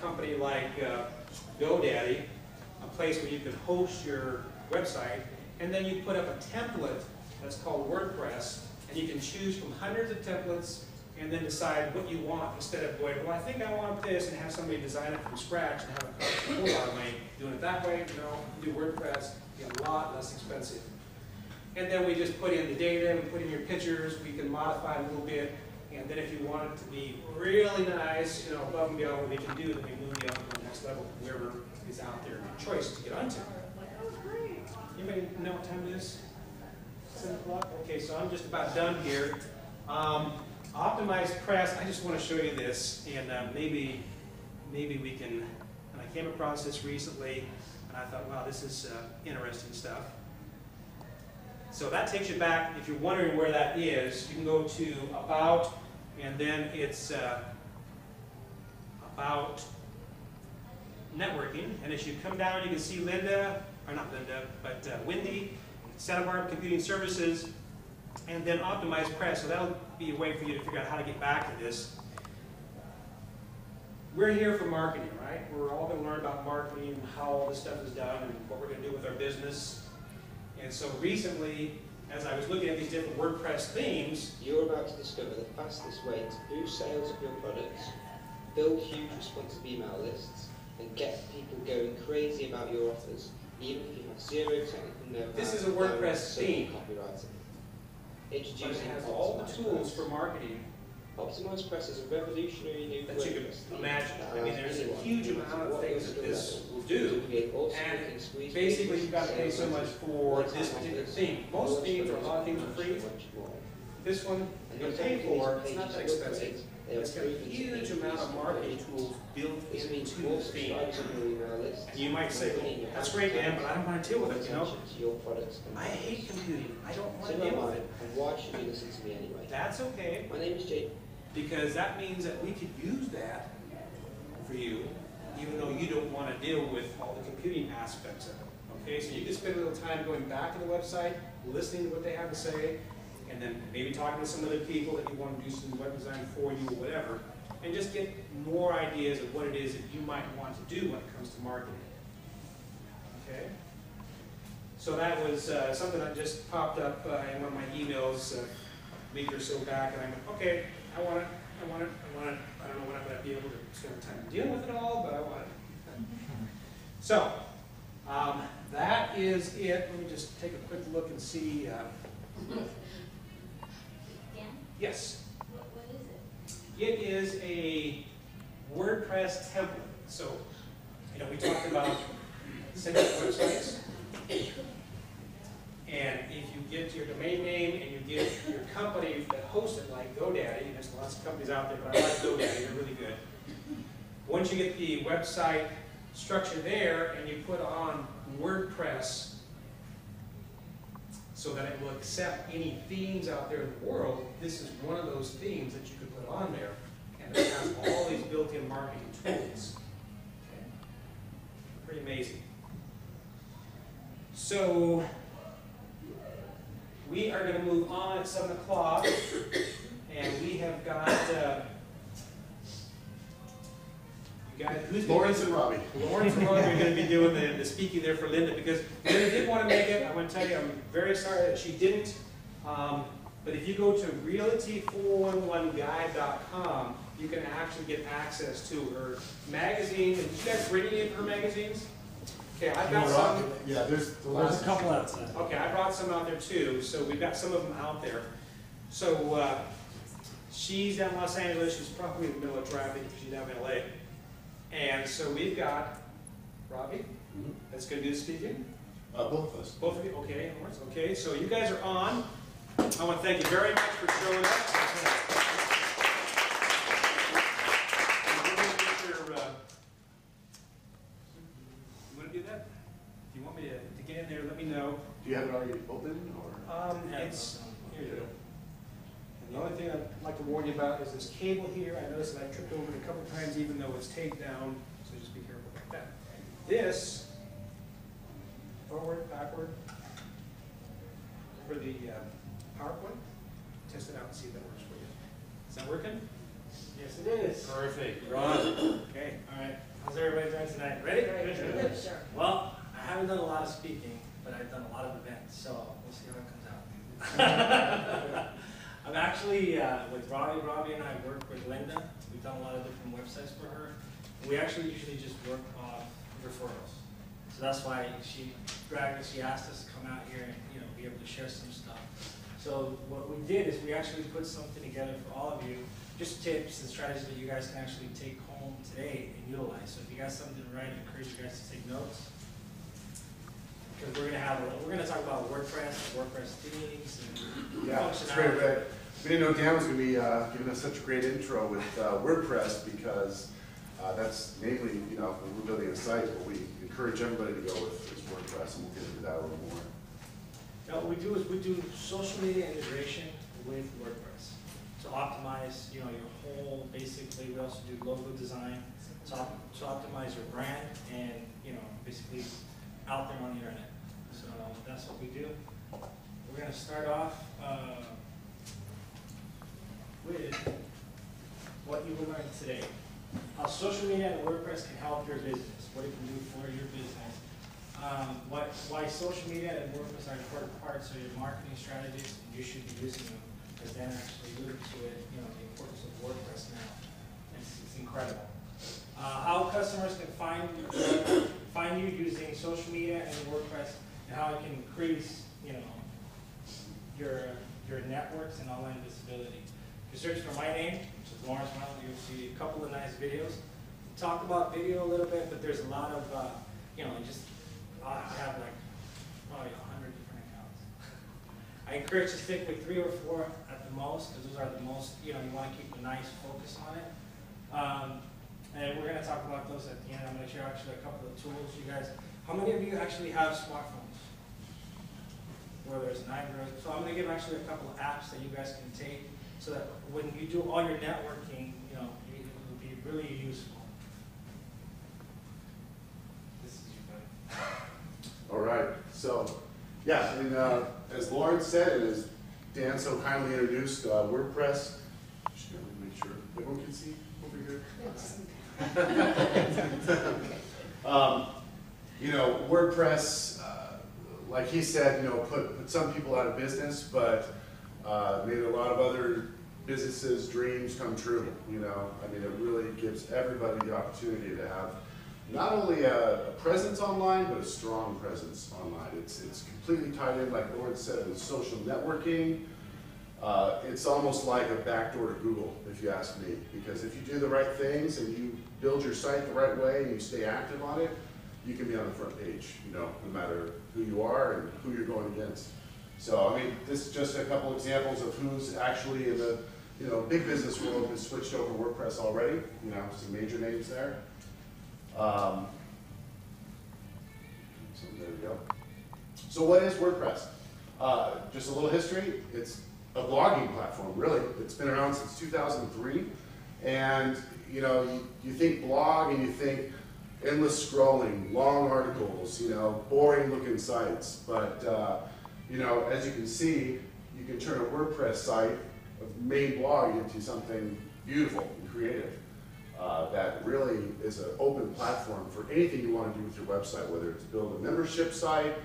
company like GoDaddy, a place where you can host your website, and then you put up a template that's called WordPress, and you can choose from hundreds of templates and then decide what you want instead of going, well, I think I want this, and have somebody design it from scratch and have it cost a whole lot of money. Doing it that way, no, do WordPress, get a lot less expensive. And then we just put in the data, we put in your pictures, we can modify it a little bit, and then if you want it to be really nice, you know, above and beyond what we can do, then we move you up to the next level, whoever is out there, your choice to get onto. Anybody know what time it is? 7 o'clock? Okay, so I'm just about done here. Optimized press, I just want to show you this, and maybe we can, and I came across this recently, and I thought, wow, this is interesting stuff. So that takes you back, if you're wondering where that is, you can go to About, and then it's About Networking, and as you come down, you can see Linda, or not Linda, but Wendy, Santa Barbara Computing Services, and then Optimized Press. So that'll be a way for you to figure out how to get back to this. We're here for marketing, right? We're all going to learn about marketing and how all this stuff is done and what we're going to do with our business. And so recently, as I was looking at these different WordPress themes, you're about to discover the fastest way to boost sales of your products, build huge responsive email lists, and get people going crazy about your offers, even if you have zero technical know-how. This is a WordPress theme. Copywriting. But it has all the tools for marketing Optimized Press is a revolutionary new that you can imagine. I mean, there's a huge amount of things that this will do, and basically you've got to pay so much for this particular theme. Most themes, or a lot of themes, are free. This one, you pay for, it's not that expensive. It's got a huge amount of marketing tools built into the theme. And you might say, well, that's great, Dan, but I don't want to deal with it, you know? I hate computing. I don't want to deal with it. And why should you listen to me anyway? That's okay. My name is Jake. Because that means that we could use that for you, even though you don't want to deal with all the computing aspects of it. Okay, so you can spend a little time going back to the website, listening to what they have to say, and then maybe talking to some other people that you want to do some web design for you or whatever, and just get more ideas of what it is that you might want to do when it comes to marketing. Okay? So that was something that just popped up in one of my emails a week or so back, and I went, okay, I want it. I don't know when I'm going to be able to spend time dealing with it all, but I want it. So, that is it. Let me just take a quick look and see. Dan? Yes? What is it? It is a WordPress template. So, you know, we talked about sending websites. And if you get your domain name and you get your company that hosts it, like GoDaddy, there's lots of companies out there, but I like GoDaddy, they're really good. Once you get the website structure there and you put on WordPress so that it will accept any themes out there in the world, this is one of those themes that you could put on there. And it has all these built-in marketing tools. Okay. Pretty amazing. So, we are going to move on at 7 o'clock, and we have got, you guys, who's Lawrence and Robbie. Lawrence and Robbie are going to be doing the speaking there for Linda, because Linda did want to make it. I want to tell you, I'm very sorry that she didn't. But if you go to realty411guide.com, you can actually get access to her magazine. Did you guys bring any of her magazines? Okay, I've got some. Yeah, there's a couple outside. Okay, I brought some out there too, so we've got some of them out there. So she's down in Los Angeles. She's probably in the middle of traffic because she's down in LA. And so we've got Robbie, that's going to do the speaking. Both of us. Both of you? Okay, okay. So you guys are on. I want to thank you very much for showing up. You want to do that? If you want me to get in there, let me know. Do you have it already open, or? It's here you go. And the only thing I'd like to warn you about is this cable here. I noticed that I tripped over it a couple times, even though it's taped down. So just be careful about that. This forward, backward for the PowerPoint. Test it out and see if that works for you. Is that working? Yes, it is. Perfect. You're on. Okay. All right. everybody doing tonight? Ready? Good, sure. Well, I haven't done a lot of speaking, but I've done a lot of events, so we'll see how it comes out. I'm actually with Robbie. Robbie and I work with Linda. We've done a lot of different websites for her. We actually usually just work on referrals. So that's why she asked us to come out here and be able to share some stuff. So what we did is we actually put something together for all of you, just tips and strategies that you guys can actually take home today and utilize. So if you got something to write, I encourage you guys to take notes. Because we're gonna talk about WordPress themes, and Yeah, it's great. Right? We didn't know Dan was going to be giving us such a great intro with WordPress because that's mainly, when we're building a site, what we encourage everybody to go with is WordPress, and we'll get into that a little more. Now what we do is we do social media integration with WordPress to optimize, your whole. Basically, we also do logo design to optimize your brand and basically out there on the internet. So that's what we do. We're going to start off with what you will learn today. How social media and WordPress can help your business, what it can do for your business, why social media and WordPress are important parts of your marketing strategies, and you should be using them, because Dan actually alluded to it, the importance of WordPress now. It's incredible. How customers can find you using social media and WordPress, and how it can increase, your networks and online visibility. If you search for my name, which is Lawrence Miles, you'll see a couple of nice videos. We talked about video a little bit, but there's a lot of, I have like probably 100 different accounts. I encourage you to stick with 3 or 4 at the most, because those are the most, you want to keep a nice focus on it. And we're going to talk about those at the end. I'm going to share actually a couple of tools. You guys, how many of you actually have smartphones? Whether it's an Android. So I'm going to give actually a couple of apps that you guys can take so that when you do all your networking, it will be really useful. This is your buddy. All right. So, yeah, and as Lauren said, and as Dan so kindly introduced, WordPress. Just going to make sure everyone can see over here. WordPress, like he said, put some people out of business, but made a lot of other businesses' dreams come true. It really gives everybody the opportunity to have not only a presence online, but a strong presence online. It's completely tied in, like Lauren said, with social networking. It's almost like a backdoor to Google, if you ask me, because if you do the right things and you build your site the right way and you stay active on it, you can be on the front page, no matter who you are and who you're going against. So, this is just a couple examples of who's actually in the, big business world has switched over to WordPress already, some major names there. So there we go. So what is WordPress? Just a little history. It's a blogging platform, really. It's been around since 2003. And, you think blog and you think endless scrolling, long articles, boring looking sites. But, as you can see, you can turn a WordPress site, a main blog, into something beautiful and creative. That really is an open platform for anything you want to do with your website, whether it's build a membership site,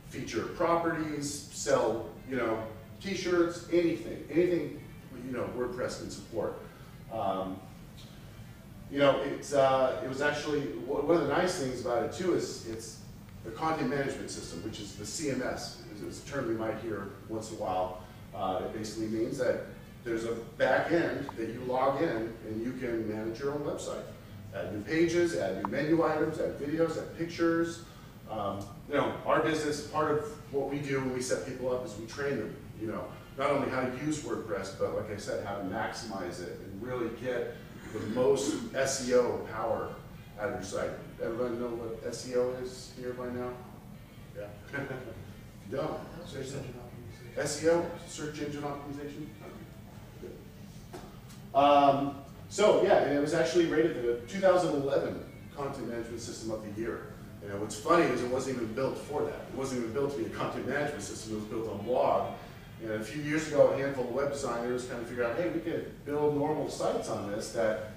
feature properties, sell, t-shirts, anything WordPress can support. It was actually, one of the nice things about it too is it's the content management system, which is the CMS. It's a term you might hear once in a while. It basically means that there's a back end that you log in and you can manage your own website. Add new pages, add new menu items, add videos, add pictures. Our business, part of what we do when we set people up is we train them, not only how to use WordPress, but like I said, how to maximize it and really get the most SEO power out of your site. Everybody know what SEO is here by now? Yeah. No. SEO, search engine optimization. So yeah, and it was actually rated the 2011 Content Management System of the Year. And what's funny is it wasn't even built for that. It wasn't even built to be a content management system. It was built on blog. And a few years ago, a handful of web designers kind of figured out, hey, we could build normal sites on this that,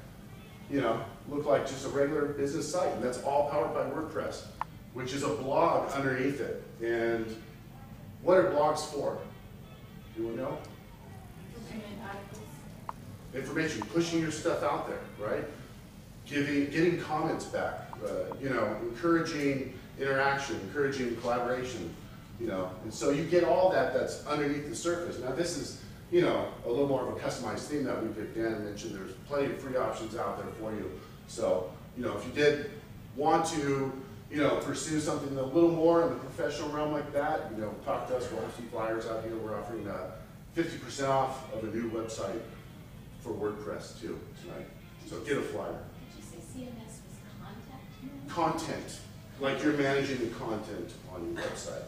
look like just a regular business site, and that's all powered by WordPress, which is a blog underneath it. And what are blogs for? Anyone know? Information, pushing your stuff out there, right? Getting comments back, you know, encouraging interaction, encouraging collaboration, you know. And so you get all that that's underneath the surface. Now this is, you know, a little more of a customized theme that we picked. Dan mentioned there's plenty of free options out there for you. So, you know, if you did want to, you know, pursue something a little more in the professional realm like that, you know, talk to us. We'll have some flyers out here. We're offering 50% off of a new website for WordPress too tonight. So get a flyer. Did you say CMS was contact? Content, like you're managing the content on your website.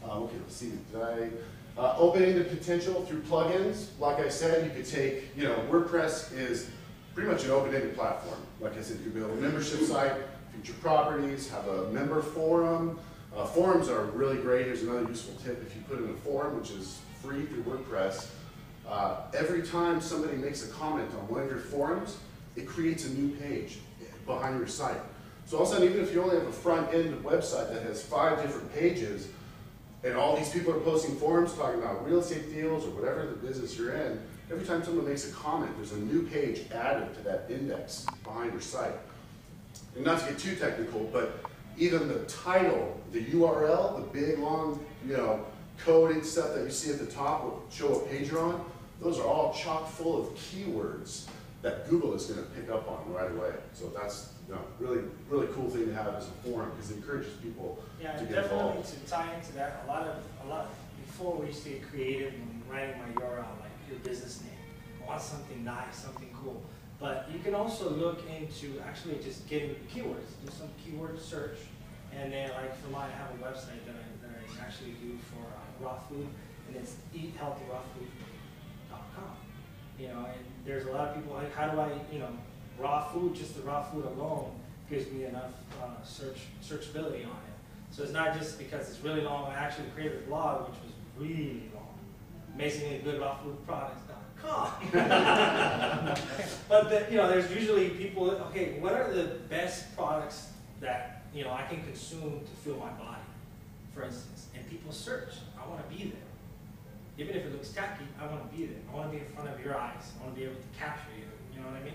Okay, let's see. Did I open-ended potential through plugins? Like I said, you could take, you know, WordPress is pretty much an open-ended platform. Like I said, you could build a membership site, feature properties, have a member forum. Forums are really great. Here's another useful tip. If you put in a forum, which is free through WordPress, every time somebody makes a comment on one of your forums, it creates a new page behind your site. So all of a sudden, even if you only have a front-end website that has 5 different pages, and all these people are posting forums talking about real estate deals or whatever the business you're in, every time someone makes a comment, there's a new page added to that index behind your site. And not to get too technical, but even the title, the URL, the big, long, you know, coded stuff that you see at the top will show what page you're on, those are all chock full of keywords that Google is going to pick up on right away. So that's, you know, really cool thing to have as a forum because it encourages people Yeah, to and get definitely involved. to tie into that, a lot before we used to get creative and writing my URL, like your business name. I want something nice, something cool. But you can also look into actually just getting keywords, do some keyword search. And then like for mine, I have a website that I actually do for raw food, and it's eathealthyrawfood.com. You know, and there's a lot of people like, how do I, you know, raw food, just the raw food alone gives me enough searchability on it. So it's not just because it's really long. I actually created a blog which was really long. Amazingly good raw food products.com. But you know, there's usually people. Okay, what are the best products that, you know, I can consume to fuel my body, for instance? And people search. I want to be there. Even if it looks tacky, I want to be there. I want to be in front of your eyes. I want to be able to capture you. You know what I mean?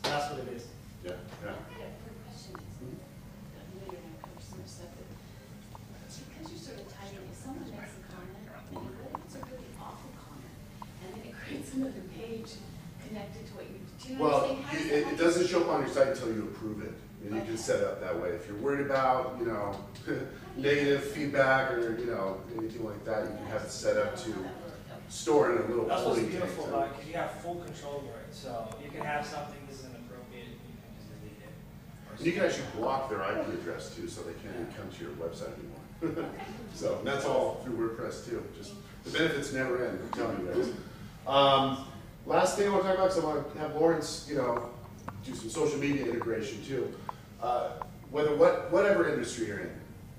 So that's what it is. Yeah, yeah. I have a quick question. I know you're going to cover some stuff, but because you're sort of typing, if someone makes a comment, and what if it's a really awful comment, and then it creates another page connected to what you do? You know Well, what I'm saying? it doesn't show up on your site until you approve it. And you can set it up that way. If you're worried about, you know, negative feedback or, you know, anything like that, you can have it set up to store in a little That's what's holding tank. beautiful about it, because you have full control over it. So you can have something this is inappropriate, you can just delete it. And you can actually block their IP address too, so they can't even come to your website anymore. So and that's all through WordPress too. Just the benefits never end. I'm telling you guys. Last thing I want to talk about, because I want to have Lawrence, you know, do some social media integration too. Whatever industry you're in,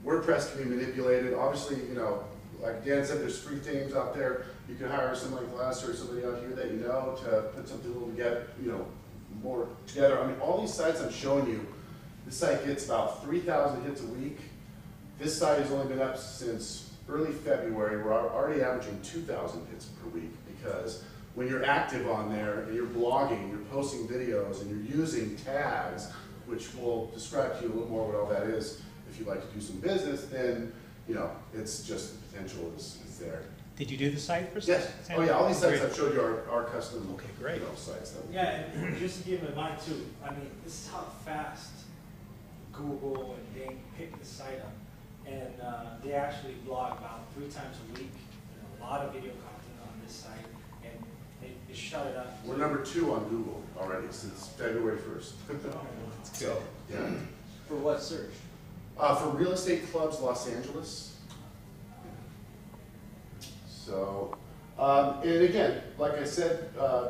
WordPress can be manipulated. Obviously, you know, like Dan said, there's free themes out there. You can hire somebody like us or somebody out here that you know to put something a little together, you know, more together. I mean, all these sites I'm showing you, this site gets about 3,000 hits a week. This site has only been up since early February. We're already averaging 2,000 hits per week because when you're active on there and you're blogging, you're posting videos, and you're using tags, which we'll describe to you a little more what all that is. If you'd like to do some business, then, you know, it's just the potential is there. Did you do the site for Yes. Oh yeah, all these sites Great. I've showed you are custom, Okay, great. you know, sites. That Yeah, and just to keep in mind too, I mean, this is how fast Google and Bing pick the site up. And they actually blog about 3 times a week. There's a lot of video content on this site, and they shut it up. We're number 2 on Google already since February 1st. So, yeah. For what search? For real estate clubs, Los Angeles. So, and again, like I said,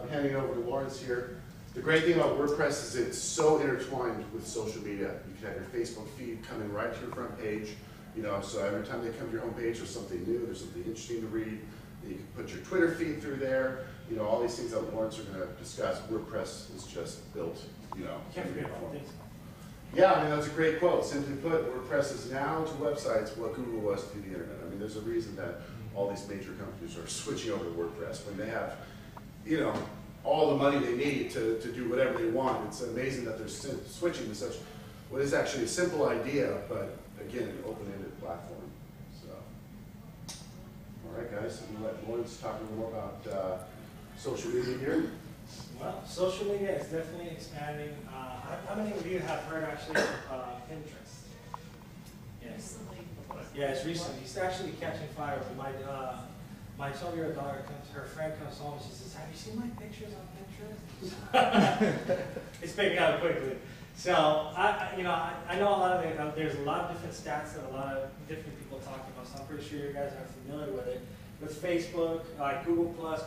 handing it over to Lawrence here, the great thing about WordPress is it's so intertwined with social media. You can have your Facebook feed coming right to your front page, you know, so every time they come to your homepage, there's something new, there's something interesting to read. You can put your Twitter feed through there, you know, all these things that Lawrence are going to discuss. WordPress is just built to you know. You can't forget about things. Yeah, I mean, that's a great quote. Simply put, WordPress is now to websites what Google was to the internet. I mean, there's a reason that all these major companies are switching over to WordPress when they have, you know, all the money they need to do whatever they want. It's amazing that they're switching to such what is actually a simple idea, but again, an open-ended platform. So, all right, guys, I'm gonna let Lawrence talk a little more about social media here. Well, social media is definitely expanding. How many of you have heard actually of Pinterest? Yes. Yeah, it's recent. It's actually catching fire. My 12-year-old daughter her friend comes home and she says, "Have you seen my pictures on Pinterest?" It's picking up quickly. So I know a lot of it. There's a lot of different stats that a lot of different people talk about. So I'm pretty sure you guys are familiar with it. With Facebook, Google Plus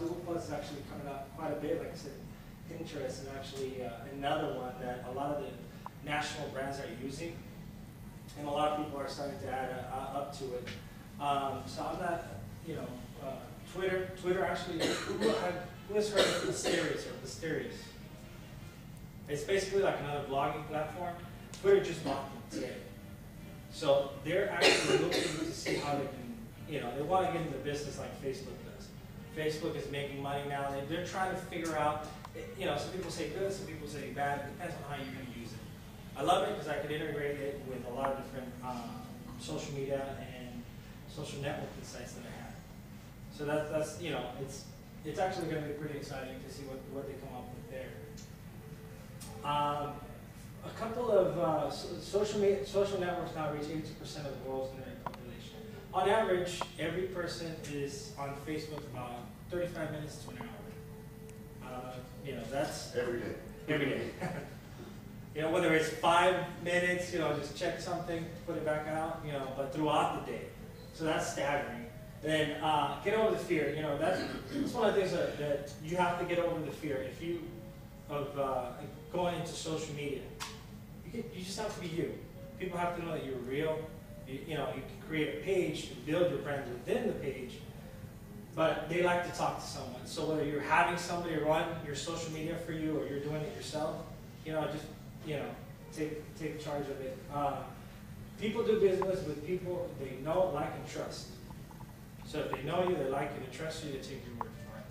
is actually coming up quite a bit. Like I said, Pinterest is actually another one that a lot of the national brands are using, and a lot of people are starting to add up to it. So I'm not, Twitter actually, who has heard of Mysterious? It's basically like another blogging platform. Twitter just bought them today. So they're actually looking to see how they can, they want to get into business like Facebook does. Facebook is making money now. They're trying to figure out, some people say good, some people say bad. It depends on how you're going to use it. I love it because I could integrate it with a lot of different social media and social networking sites that I have. So that's it's actually going to be pretty exciting to see what they come up with there. A couple of social networks now reach 80% of the world's internet population. On average, every person is on Facebook about 35 minutes to an hour. That's Every day. every day. Whether it's 5 minutes, just check something, put it back out, but throughout the day. So that's staggering. Then get over the fear. That's one of the things that you have to get over the fear. Of going into social media. You just have to be you. People have to know that you're real. You can create a page and build your brand within the page, but they like to talk to someone. So whether you're having somebody run your social media for you or you're doing it yourself, take charge of it. People do business with people they know, like, and trust. So if they know you, they like you, they trust you, they take your word for it.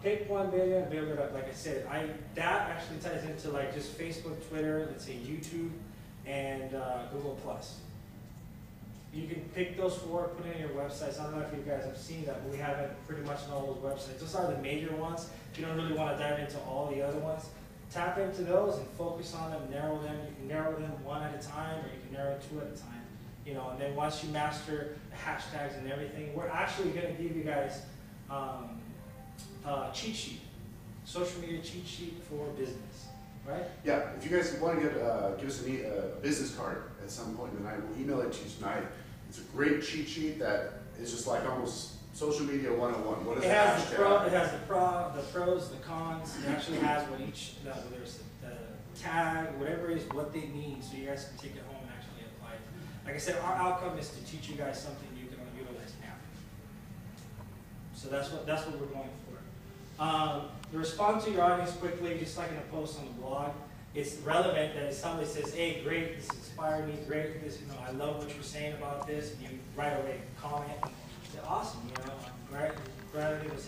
Pick 1 billion, build it up. Like I said, that actually ties into like just Facebook, Twitter, let's say YouTube, and Google Plus. You can pick those 4, put it in your websites. I don't know if you guys have seen that, but we have it pretty much on all those websites. Those are the major ones. If you don't really want to dive into all the other ones, tap into those and focus on them, narrow them. You can narrow them 1 at a time, or you can narrow 2 at a time. And then once you master the hashtags and everything, we're actually going to give you guys cheat sheet, social media cheat sheet for business, right? Yeah, if you guys want to give us a business card at some point tonight, we'll email it to you tonight. It's a great cheat sheet that is just like almost social media 101. What is it the has hashtag? It has the pros, the cons. It actually has what whether it's the tag, whatever it is, what they mean, so you guys can take it home and actually apply it. Like I said, our outcome is to teach you guys something you can utilize now. So that's what we're going for. Respond to your audience quickly, just like in a post on the blog. It's relevant that if somebody says, "Hey, great, this inspired me, great, this, I love what you're saying about this," you right away comment and say, "Awesome, I'm glad it was helpful."